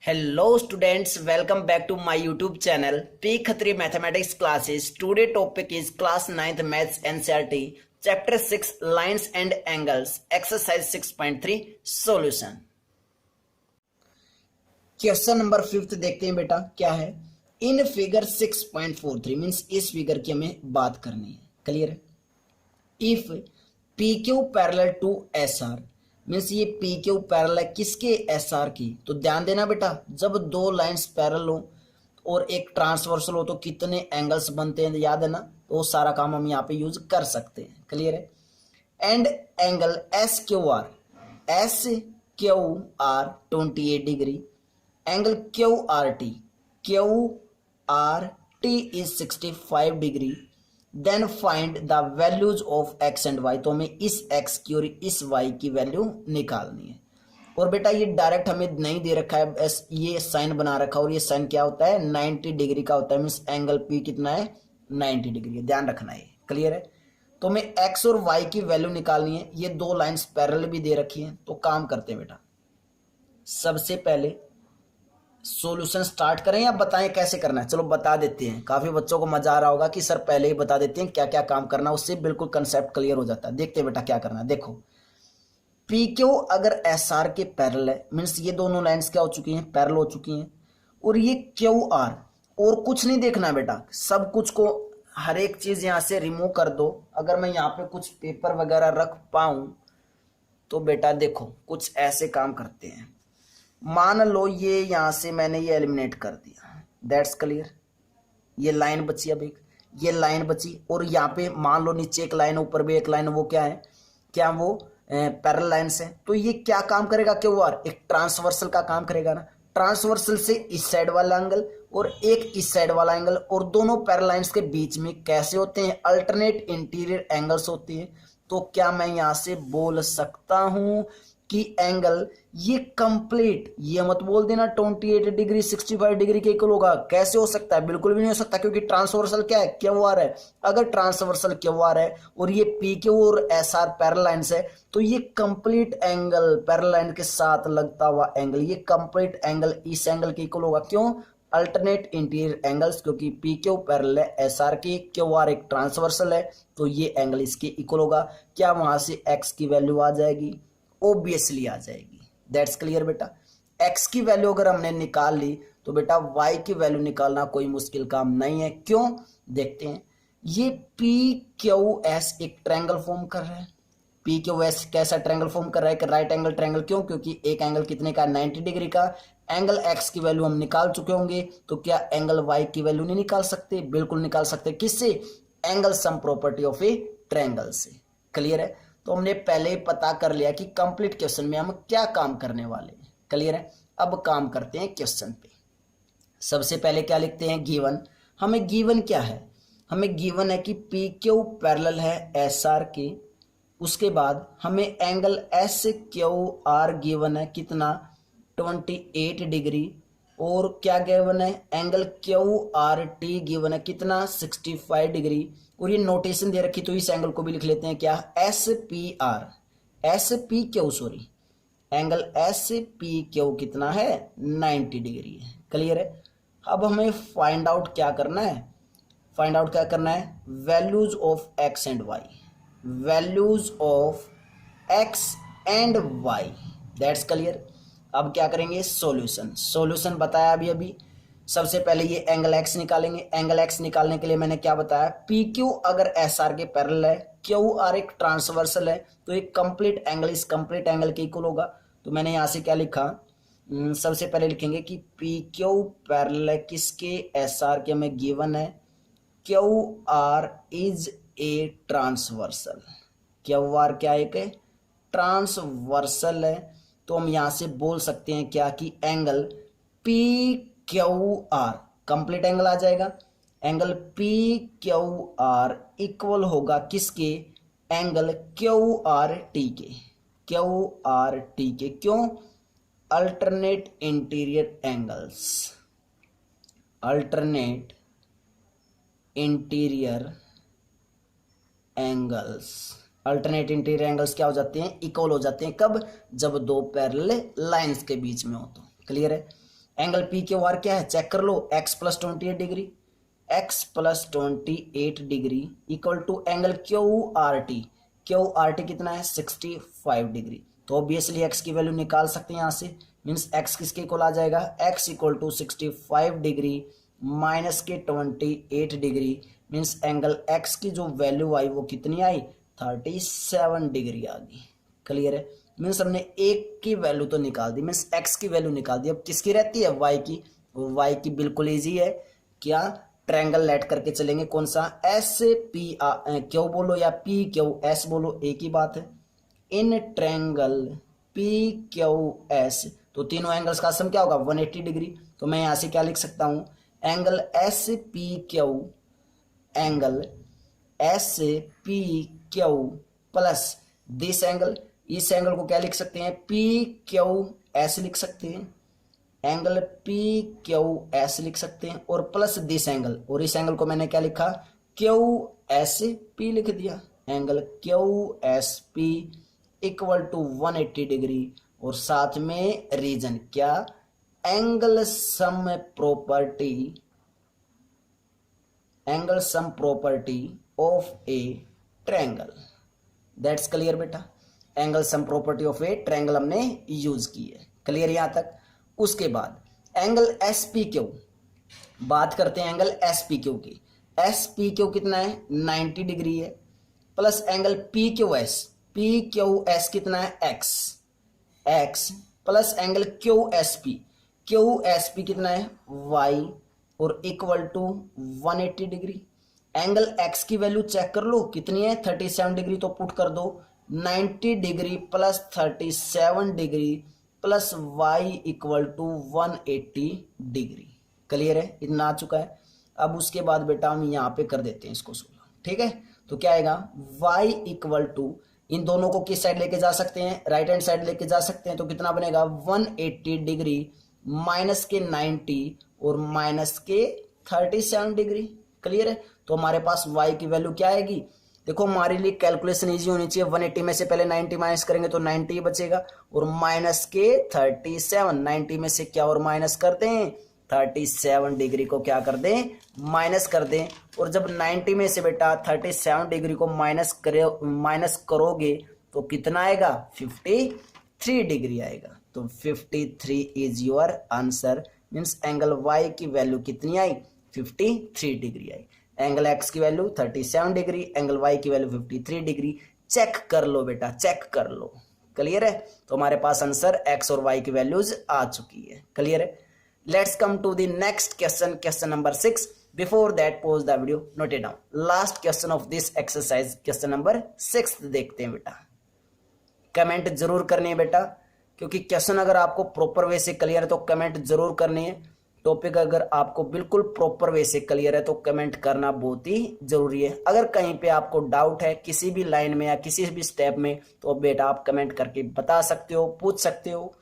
Hello students, welcome back to my YouTube channel P Khatri Mathematics Classes. Today topic is class 9th Maths NCERT Chapter 6 Lines and Angles Exercise 6.3 Solution. Question number 5 देखते हैं बेटा क्या है। In figure 6.43 means इस figure की हमें बात करनी है। क्लियर है। If P Q parallel to S R means ये पी क्यू पैरेलल है किसके एस आर की। तो ध्यान देना बेटा, जब दो लाइंस पैरेलल हो और एक ट्रांसवर्सल हो तो कितने एंगल्स बनते हैं, याद है ना। तो सारा काम हम यहाँ पे यूज कर सकते हैं। क्लियर है। And angle S Q R 28 degree, angle Q R T is 65 degree. Then find the values of X and Y. तो हमें इस एक्स की और इस वाई की वैल्यू निकालनी है। और बेटा ये डायरेक्ट हमें नहीं दे रखा है, बस ये साइन बना रखा है और ये साइन क्या होता है 90 डिग्री का होता है। मीन्स एंगल पी कितना है 90 डिग्री है, ध्यान रखना है। क्लियर है। तो हमें एक्स और वाई की वैल्यू निकालनी है। ये दो लाइंस पैरेलल भी दे रखी है। तो काम करते हैं बेटा, सबसे पहले सॉल्यूशन स्टार्ट करें या बताएं कैसे करना है। चलो बता देते हैं, काफी बच्चों को मजा आ रहा होगा कि सर पहले ही बता देते हैं क्या क्या काम करना है, उससे बिल्कुल कंसेप्ट क्लियर हो जाता है। देखते हैं बेटा क्या करना है। देखो पी क्यू अगर एस आर के पैरेलल है मीन्स ये दोनों लाइंस क्या हो चुकी हैं पैरेलल हो चुकी हैं। और ये क्यू आर, और कुछ नहीं देखना है बेटा, सब कुछ को हर एक चीज यहां से रिमूव कर दो। अगर मैं यहाँ पे कुछ पेपर वगैरह रख पाऊं तो बेटा देखो कुछ ऐसे काम करते हैं। मान लो ये यहां से मैंने ये एलिमिनेट कर दिया, दैट्स क्लियर। ये लाइन बची, अब एक ये लाइन बची और यहाँ पे मान लो नीचे एक लाइन ऊपर भी एक लाइन, वो क्या है, क्या वो पैरेलल लाइंस है। तो ये क्या काम करेगा क्यू आर, एक ट्रांसवर्सल का काम करेगा ना। ट्रांसवर्सल से इस साइड वाला एंगल और एक इस साइड वाला एंगल, और दोनों पैरेलल लाइंस के बीच में कैसे होते हैं अल्टरनेट इंटीरियर एंगल्स होते हैं। तो क्या मैं यहां से बोल सकता हूं कि एंगल ये कंप्लीट, ये मत बोल देना 28 डिग्री 65 डिग्री के इक्वल होगा, कैसे हो सकता है, बिल्कुल भी नहीं हो सकता, क्योंकि ट्रांसवर्सल क्या है क्यू आर है। अगर ट्रांसवर्सल क्यू आर है और ये पी क्यू और एस आर पैरेलल लाइंस है तो ये कंप्लीट एंगल पैरेलल लाइन के साथ लगता हुआ एंगल, ये कंप्लीट एंगल इस एंगल के इक्वल होगा। क्यों, अल्टरनेट इंटीरियर एंगल्स, क्योंकि पी क्यू पैरेलल है एस आर की, क्यू आर एक ट्रांसवर्सल है, तो ये एंगल इसके इक्वल होगा। क्या वहां से एक्स की वैल्यू आ जाएगी, ऑब्वियसली आ जाएगी। दैट्स क्लियर बेटा। x की वैल्यू अगर हमने निकाल ली तो बेटा y की वैल्यू निकालना कोई मुश्किल काम नहीं है। क्यों, देखते हैं। ये पी क्यू एस एक ट्रायंगल फॉर्म कर रहा है। पी क्यू एस कैसा ट्रायंगल फॉर्म कर रहा है, राइट एंगल ट्रायंगल। क्यों, क्योंकि एक एंगल कितने का 90 डिग्री का। एंगल x की वैल्यू हम निकाल चुके होंगे, तो क्या एंगल y की वैल्यू नहीं निकाल सकते, बिल्कुल निकाल सकते। किससे, angle sum property of a triangle से। क्लियर है। तो हमने पहले ही पता कर लिया कि कंप्लीट क्वेश्चन में हम क्या काम करने वाले हैं। क्लियर है। अब काम करते हैं क्वेश्चन पे। सबसे पहले क्या लिखते हैं, गिवन। हमें गिवन क्या है, हमें गिवन है कि पी क्यू पैरेलल है एस आर के। उसके बाद हमें angle S Q are given है कितना 28 डिग्री, और क्या गिवन है angle Q R T given है कितना 65 डिग्री। और ये नोटेशन दे रखी तो इस एंगल को भी लिख लेते हैं क्या, S P R, S P Q sorry, angle S P Q कितना है 90 डिग्री है। क्लियर है। अब हमें फाइंड आउट क्या करना है, फाइंड आउट क्या करना है, values of X and Y, values of X and Y. That's clear. अब क्या करेंगे, सॉल्यूशन। सॉल्यूशन बताया अभी अभी। सबसे पहले ये एंगल एक्स निकालेंगे। एंगल एक्स निकालने के लिए मैंने क्या बताया, पी क्यू अगर एस आर के पैरेलल है, क्यू आर एक ट्रांसवर्सल है, तो एक कंप्लीट एंगल इस कंप्लीट एंगल के इक्वल होगा। तो मैंने यहां से क्या लिखा, सबसे पहले लिखेंगे कि पी क्यू पैरेलल है किसके, एस आर के, हमें गिवन है Q R is a transversal. Q R क्या एक ट्रांसवर्सल है। तो हम यहां से बोल सकते हैं क्या कि angle P Q R complete angle आ जाएगा। Angle P Q R equal होगा किसके, एंगल क्यू आर टी के, क्यू आर टी के। क्यों, alternate interior angles, alternate interior angles, alternate interior angles क्या हो जाते हैं, इक्वल हो जाते हैं। कब, जब दो पैरेलल लाइंस के बीच में हो तो। क्लियर है। एंगल पी क्यू आर क्या है चेक कर लो, X plus 28 degree, X plus 28 degree equal to angle Q R T कितना है 65 डिग्री। तो ऑब्वियसली एक्स की वैल्यू निकाल सकते हैं यहाँ से, मीन्स एक्स किसके इक्वल आ जाएगा, X equal to 65 degree minus के 28 डिग्री, मीन्स एंगल एक्स की जो वैल्यू आई वो कितनी आई 37 डिग्री आ गई। क्लियर है, मीन्स हमने एक की वैल्यू तो निकाल दी, मीन्स एक्स की वैल्यू निकाल दी। अब किसकी रहती है वाई की, वाई की बिल्कुल इजी है, क्या ट्रायंगल लेट करके चलेंगे, कौन सा एस पी क्यू बोलो या पी क्यू एस बोलो एक ही बात है। In triangle P Q S तो तीनों एंगल्स का सम क्या होगा 180 डिग्री। तो मैं यहां से क्या लिख सकता हूं, angle S P Q, angle S P Q plus this angle, इस एंगल को क्या लिख सकते हैं पी क्यू एस लिख सकते हैं, एंगल पी क्यू एस लिख सकते हैं और प्लस दिस एंगल, और इस एंगल को मैंने क्या लिखा क्यू एस पी लिख दिया, angle Q S P equal to 180 degree और साथ में रीजन क्या angle sum property, angle sum property of a triangle. That's clear बेटा, angle sum property of a triangle हमने यूज की है। क्लियर यहां तक। उसके बाद एंगल एस पी क्यू, बात करते हैं एंगल एस पी क्यू की। एस पी क्यू कितना है 90 डिग्री है, plus angle P Q S कितना है X, X plus angle Q S P कितना है वाई और equal to 180 degree. Angle X की वैल्यू चेक कर लो कितनी है 37 डिग्री, तो पुट कर दो 90 degree plus 37 degree plus Y equal to 180 degree. Clear है, इतना आ चुका है। अब उसके बाद बेटा हम यहाँ पे कर देते हैं इसको 16, ठीक है। तो क्या आएगा y इक्वल टू, इन दोनों को किस साइड लेके जा सकते हैं, राइट हैंड साइड लेके जा सकते हैं, तो कितना बनेगा 180 डिग्री माइनस के 90 और माइनस के 37 डिग्री। क्लियर है, तो हमारे पास y की वैल्यू क्या आएगी, देखो हमारे लिए कैलकुलेशन इजी होनी चाहिए। 180 में से पहले 90 माइनस करेंगे तो 90 बचेगा और माइनस के 37, 90 में से क्या और माइनस करते हैं 37 डिग्री को क्या कर दें माइनस कर दें। और जब 90 में से बेटा 37 डिग्री को माइनस करोगे तो कितना आएगा 53 डिग्री आएगा। तो 53 is your answer, means angle y की वैल्यू कितनी आई 53 डिग्री आई। एंगल x की वैल्यू 37 डिग्री, एंगल y की वैल्यू 53 डिग्री। चेक कर लो बेटा, चेक कर लो। क्लियर है, तो हमारे पास आंसर x और y की वैल्यूज आ चुकी है। क्लियर है, let's come to the next question, question number 6। Before that pause the video, note it down. Last question of this exercise, question number 6 देखते हैं बेटा। कमेंट जरूर करनी है बेटा, क्योंकि क्वेश्चन अगर आपको प्रॉपर वे से क्लियर है तो कमेंट जरूर करनी है। टॉपिक अगर आपको बिल्कुल प्रॉपर वे से क्लियर है तो कमेंट करना बहुत ही जरूरी है। अगर कहीं पे आपको डाउट है किसी भी लाइन में या किसी भी स्टेप में तो बेटा आप कमेंट करके बता सकते हो, पूछ सकते हो।